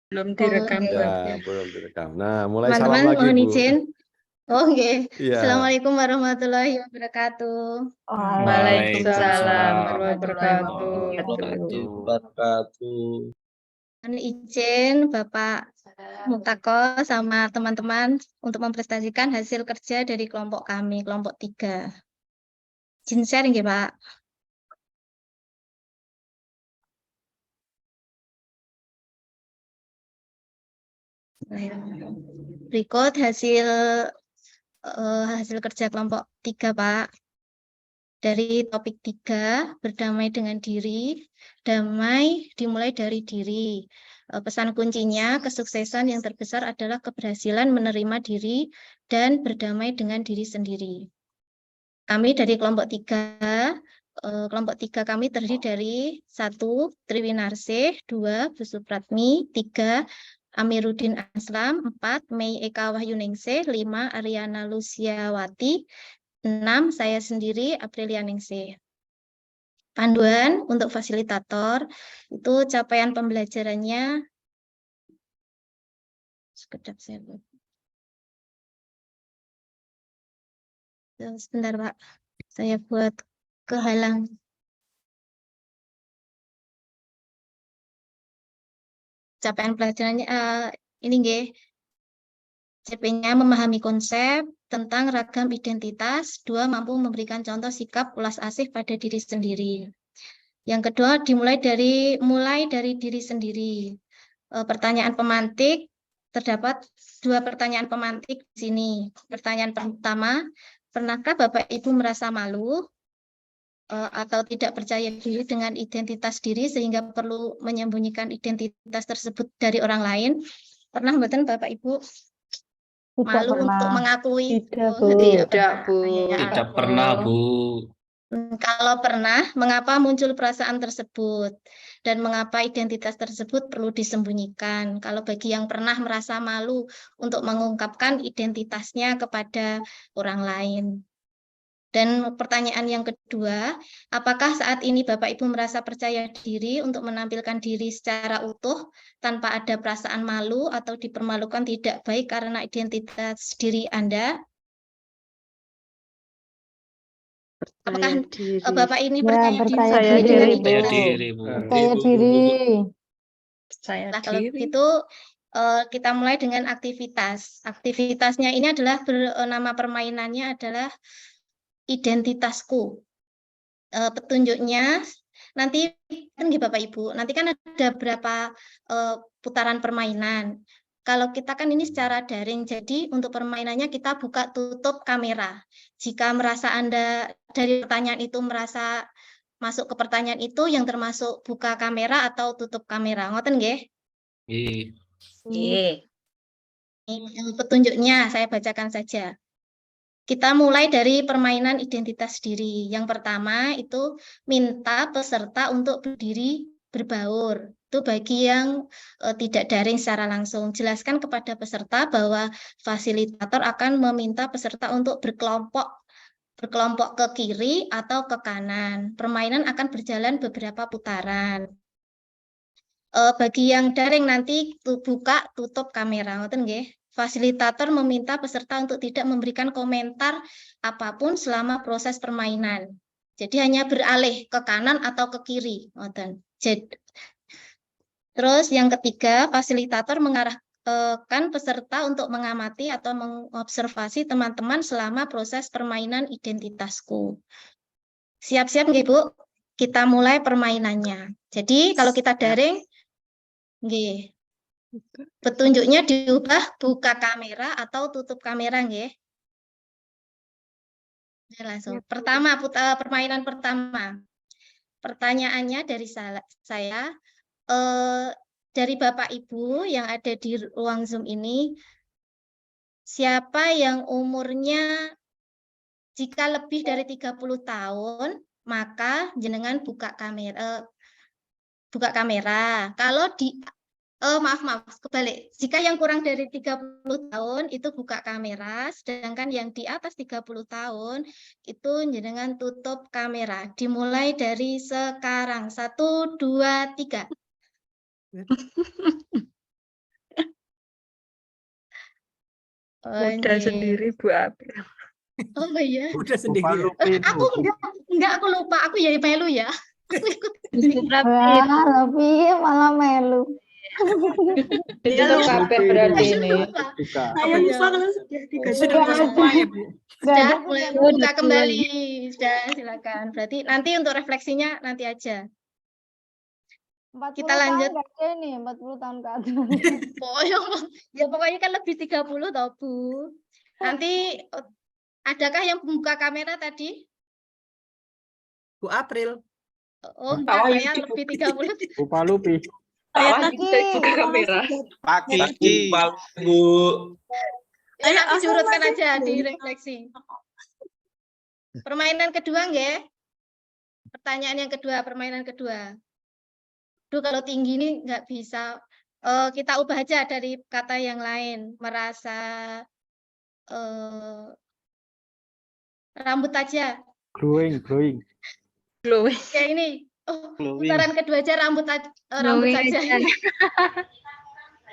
Belum direkam. Ya, belum direkam. Nah, mulai salam Teman-teman lagi, mohon Bu. izin. Oke. Iya. Assalamualaikum warahmatullahi wabarakatuh. Waalaikumsalam warahmatullahi Warahmatullahi wabarakatuh. wabarakatuh. Mohon izin Bapak Muktako sama teman-teman untuk mempresentasikan hasil kerja dari kelompok kami, kelompok 3. Izin sharing ya, Pak. Berikut hasil kerja kelompok 3, Pak. Dari topik 3, berdamai dengan diri. Damai dimulai dari diri. Pesan kuncinya, kesuksesan yang terbesar adalah keberhasilan menerima diri dan berdamai dengan diri sendiri. Kami dari kelompok 3 kami terdiri dari 1. Triwinarsih, 2. Bu Supratmi, 3. Amiruddin Aslam, 4. Mei Eka Wahyuningsih, 5. Ariana Lusiawati, 6. Saya sendiri, Aprilia Ningsih. Panduan untuk fasilitator, itu capaian pembelajarannya, sekedap saya buat. Sebentar, Pak. Saya buat kehalang. Capaian pelajarannya, ini nggih. CP-nya memahami konsep tentang ragam identitas. 2. Mampu memberikan contoh sikap ulas asih pada diri sendiri. Yang kedua, mulai dari diri sendiri. Pertanyaan pemantik, terdapat 2 pertanyaan pemantik di sini. Pertanyaan pertama, pernahkah Bapak Ibu merasa malu atau tidak percaya diri dengan identitas diri sehingga perlu menyembunyikan identitas tersebut dari orang lain? Pernah mboten Bapak Ibu malu untuk mengakui? Tidak, Bu. Tidak, Bu. Tidak pernah, Bu. Kalau pernah, mengapa muncul perasaan tersebut? Dan mengapa identitas tersebut perlu disembunyikan? Kalau bagi yang pernah merasa malu untuk mengungkapkan identitasnya kepada orang lain. Dan pertanyaan yang kedua, apakah saat ini Bapak Ibu merasa percaya diri untuk menampilkan diri secara utuh tanpa ada perasaan malu atau dipermalukan tidak baik karena identitas diri Anda? Apakah Bapak ini percaya diri dengan itu? Percaya diri. Nah, kalau begitu kita mulai dengan aktivitas. Aktivitasnya ini adalah nama permainannya adalah identitasku. Petunjuknya nanti kan Bapak Ibu, nanti kan ada berapa putaran permainan. Kalau kita kan ini secara daring, jadi untuk permainannya kita buka tutup kamera. Jika merasa Anda dari pertanyaan itu merasa masuk ke pertanyaan itu yang termasuk buka kamera atau tutup kamera. Ngoten nggih? Nggih. Petunjuknya saya bacakan saja. Kita mulai dari permainan identitas diri. Yang pertama itu minta peserta untuk berdiri berbaur. Itu bagi yang tidak daring secara langsung. Jelaskan kepada peserta bahwa fasilitator akan meminta peserta untuk berkelompok ke kiri atau ke kanan. Permainan akan berjalan beberapa putaran. Bagi yang daring nanti buka tutup kamera, ngoten nggih. Fasilitator meminta peserta untuk tidak memberikan komentar apapun selama proses permainan. Jadi hanya beralih ke kanan atau ke kiri, ngoten. Terus yang ketiga, fasilitator mengarahkan peserta untuk mengamati atau mengobservasi teman-teman selama proses permainan identitasku. Siap-siap nggih, Bu? Kita mulai permainannya. Jadi kalau kita daring, nggih. Petunjuknya diubah buka kamera atau tutup kamera nggih. Langsung. Pertama, permainan pertama. Pertanyaannya dari saya dari Bapak Ibu yang ada di ruang Zoom ini, siapa yang umurnya jika lebih dari 30 tahun, maka jenengan buka kamera. Kalau maaf, kebalik. Jika yang kurang dari 30 tahun itu buka kamera, sedangkan yang di atas 30 tahun itu jenengan tutup kamera. Dimulai dari sekarang. 1, 2, 3. Mudah nggih. sendiri Bu April. Oh iya. Udah sendiri ya? Aku enggak aku lupa, aku ya melu ya. Aku ikut. Wah, lebih malah melu. Ditutup kabeh berarti ini. Lupa. Buka. Saya Oh, lupa iya. kalau sudah Sudah buka semua ya, Bu. Sudah mulai Gak buka udah kembali. Sudah, silakan. Berarti nanti untuk refleksinya nanti aja. 40 Kita lanjut. tahun gak ada nih, 40 tahun ke atas. Oh, ya pokoknya kan lebih 30 toh, Bu. Nanti adakah yang membuka kamera tadi? Bu April. Oh, enggak, Wahyu saya lebih 30. Lupa lupi. Saya Lagi, bisa buka kamera. Pagi, Bu. Ya, nanti asal diurutkan masih aja di belum. refleksi. Permainan kedua, nggih? Pertanyaan yang kedua, permainan kedua. Duh, kalau tinggi ini nggak bisa. Kita ubah aja dari kata yang lain. Merasa rambut aja. Glowing. Glowing. Kayak ini. Oh, Glowing. putaran kedua aja rambut Glowing saja. aja.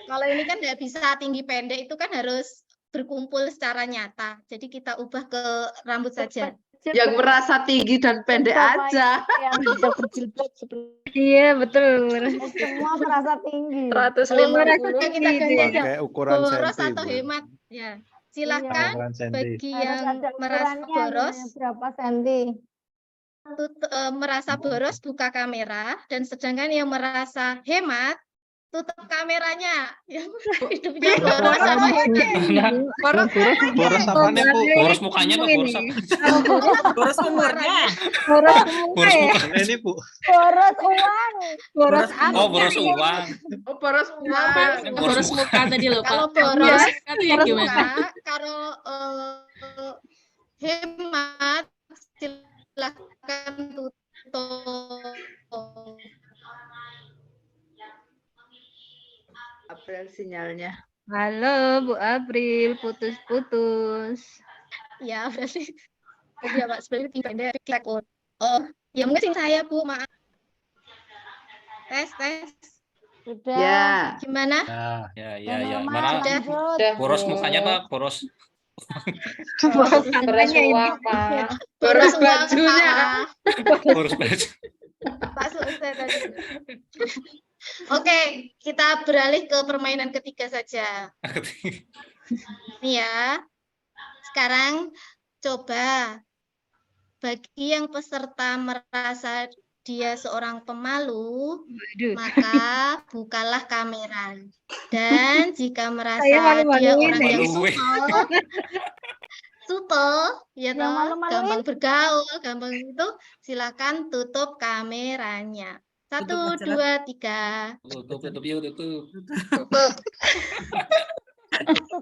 Kalau ini kan nggak bisa tinggi pendek, itu kan harus berkumpul secara nyata. Jadi kita ubah ke rambut saja. Yang merasa tinggi dan pendek aja. Yang bisa berjilbab seperti Iya, betul. semua merasa tinggi. 150 Kita ganti aja. Pakai ukuran Boros senti. atau Bu. hemat. Ya, silakan Ukuran senti. bagi Harus yang ada merasa ukurannya, boros, berapa senti. merasa boros buka kamera, dan sedangkan yang merasa hemat tutup kameranya. Yang hidupnya boros sama hemat. Boros apa nih, Bu? Boros mukanya apa boros apa? Boros umurnya. Boros Boros ya. muka. Ini, Bu. Boros uang. Boros Oh, boros uang. Oh, boros uang. Boros muka tadi loh, Kalau Pak. boros, Katanya gimana? kalau hemat, silakan tutup. April sinyalnya. Halo Bu April, putus-putus. Ya, berarti. Ya, Pak, sebenarnya tinggal pendek. Oh, ya mungkin saya, Bu, maaf. Tes. Sudah. Ya. Gimana? Ya. Normal, Mana lanjut. boros mukanya apa? Boros. Boros Boros ini. uang, Pak. Boros uang, bajunya. Pak. Boros baju. Pak, selesai tadi. Oke, kita beralih ke permainan ketiga saja. Nih ya. Sekarang coba bagi yang peserta merasa dia seorang pemalu, Waduh. maka bukalah kamera. Dan jika merasa Saya dia malu-maluin orang yang Maluin. supel, ya Yang toh, malu-maluin. gampang bergaul, gampang itu, silakan tutup kameranya. 1, Tutup aja 2, lah. 3. Tutup yuk, tutup. Tutup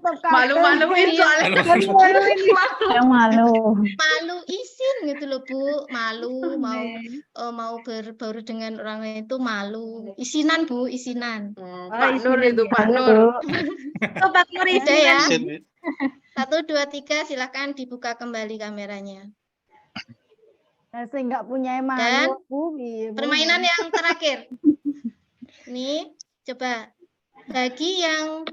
kartu. Malu-maluin soalnya. Yang malu. Malu izin gitu loh, Bu. Malu mau berbaur dengan orang lain itu malu. Isinan, Bu, isinan. Pak Nur itu, Pak Nur. Oh, Pak Nur Udah ya. Sin, 1, 2, 3, silakan dibuka kembali kameranya. Saya nggak punya Dan malu. Bu. Iya, Bu. permainan yang terakhir. Nih, coba bagi yang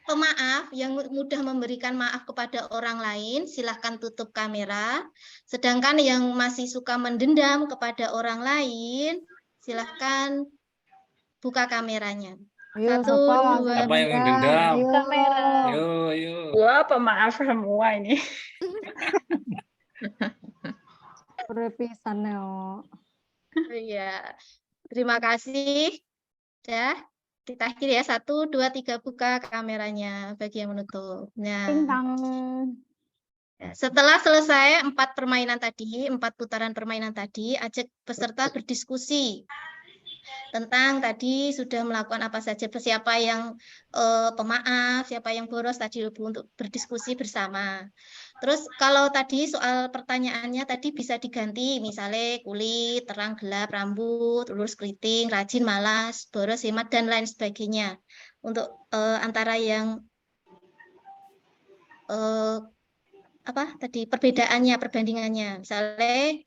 pemaaf, yang mudah memberikan maaf kepada orang lain, silahkan tutup kamera. Sedangkan yang masih suka mendendam kepada orang lain, silahkan buka kameranya. Ayo, 1, siapa? 2, Apa yang dendam? Ayo. kamera. Yo. Wah, pemaaf semua ini. Perpisahan, Neo. Iya. Terima kasih. Ya, kita akhiri ya. 1, 2, 3, buka kameranya bagi yang menutup. Nah, Ting tang. setelah selesai 4 permainan tadi, 4 putaran permainan tadi, ajak peserta berdiskusi tentang tadi sudah melakukan apa saja, siapa yang pemaaf, siapa yang boros tadi untuk berdiskusi bersama. Terus kalau tadi soal pertanyaannya tadi bisa diganti, misalnya kulit, terang, gelap, rambut, lurus, keriting, rajin, malas, boros, hemat, dan lain sebagainya. Untuk antara yang apa tadi perbedaannya, perbandingannya, misalnya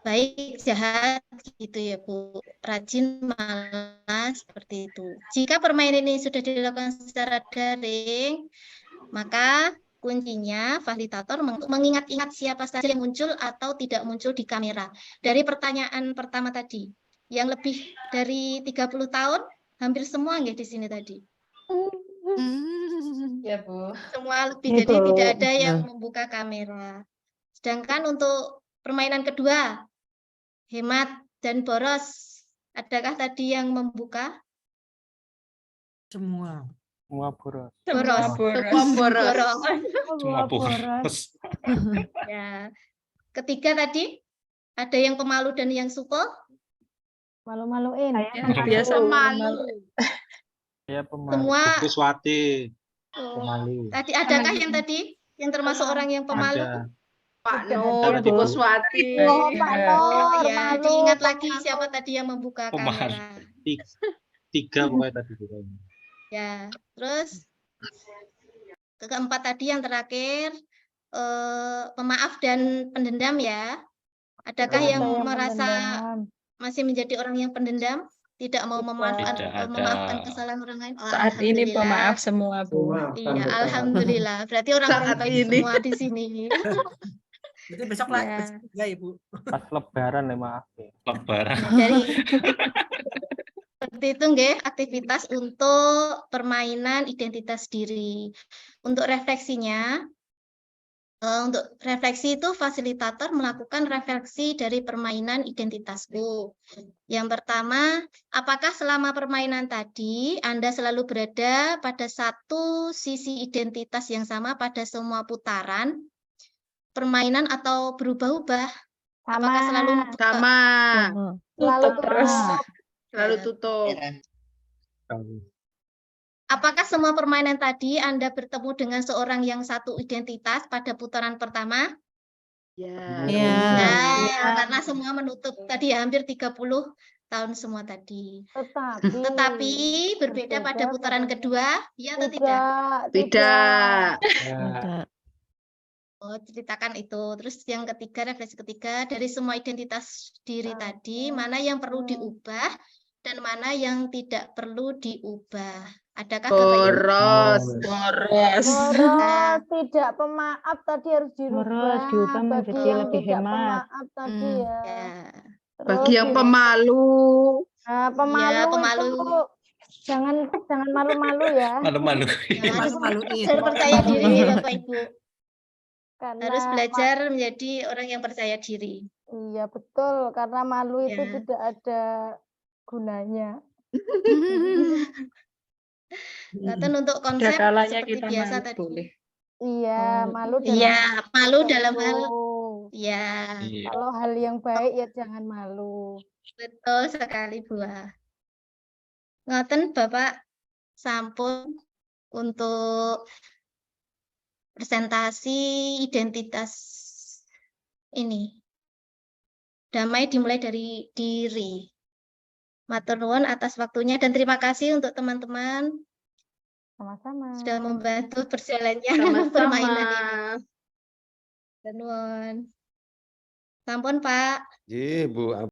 baik, jahat gitu ya Bu, rajin, malas, seperti itu. Jika permainan ini sudah dilakukan secara daring, maka kuncinya fasilitator mengingat-ingat siapa saja yang muncul atau tidak muncul di kamera. Dari pertanyaan pertama tadi, yang lebih dari 30 tahun, hampir semua nggak di sini tadi. Ya, Bu. Semua lebih, Gitu. jadi tidak ada yang membuka kamera. Sedangkan untuk permainan kedua, hemat dan boros, adakah tadi yang membuka? Semua. Semua boros. Boros. Semua boros. Boros. Semua boros. Ya. Ketiga tadi, ada yang pemalu dan yang suko. Malu-maluin. Biasa Malu. Saya pemalu. Semua. Puswati. Oh, Pemalu. tadi adakah yang tadi yang termasuk orang yang pemalu? Ada. Pak Nur, Ada, Bu Bu. Kuswati. Oh, Pak Iya. Oh Nur, ya, malu. diingat lagi siapa tadi yang membuka Pemalu. kamera. Tiga pokoknya tadi. pokoknya. Ya, terus keempat tadi yang terakhir, pemaaf dan pendendam ya. Adakah Ada yang merasa pendendam. masih menjadi orang yang pendendam, tidak mau Tidak ada. memaafkan kesalahan orang lain? Oh, Saat ini alhamdulillah. pemaaf semua, Bu. Iya, alhamdulillah. Berarti orang-orang Saat baik ini. semua di sini. Berarti besok Ya. lagi besok juga ya Bu. Pas lebaran ya maaf ya. Lebaran. Dari seperti itu nggih, aktivitas untuk permainan identitas diri. Untuk refleksinya, untuk refleksi itu fasilitator melakukan refleksi dari permainan identitasku. Yang pertama, apakah selama permainan tadi Anda selalu berada pada satu sisi identitas yang sama pada semua putaran permainan atau berubah-ubah? Apakah selalu Sama. Selalu Tutup terus. Selalu tutup. Apakah semua permainan tadi Anda bertemu dengan seorang yang satu identitas pada putaran pertama? Ya. Nah, karena semua menutup tadi ya, hampir 30 tahun semua tadi. Tetapi berbeda pada putaran kedua, ya atau tidak? Tidak. Ya. Oh, ceritakan itu. Terus yang ketiga, refleksi ketiga, dari semua identitas diri tadi, mana yang perlu diubah dan mana yang tidak perlu diubah. Adakah Bapak Ibu? Boros. Boros. Boros, tidak pemaaf tadi harus dirubah. Boros, diubah Bagi menjadi yang lebih tidak hemat. pemaaf tadi ya. Ya. Terus Bagi yang di- pemalu. Nah, pemalu, Ya, pemalu. itu jangan malu-malu ya. Malu-malu. Malu-maluin. Harus percaya diri Bapak Ibu. Karena Harus belajar menjadi orang yang percaya diri. Iya betul, karena malu itu Ya. tidak ada gunanya. Ngaten untuk Ada konsep kalanya seperti kita biasa malu, tadi. boleh. Iya, malu dalam Iya, hal malu dalam hal tertentu. ya, Iya. Kalau hal yang baik ya jangan malu. betul sekali Bu. Ngoten Bapak sampun untuk presentasi identitas ini. Damai dimulai dari diri. Matur nuwun atas waktunya dan terima kasih untuk teman-teman Sama-sama. sudah membantu berjalannya Sama-sama. permainan ini. Matur nuwun. Sampun Pak. Ji, Bu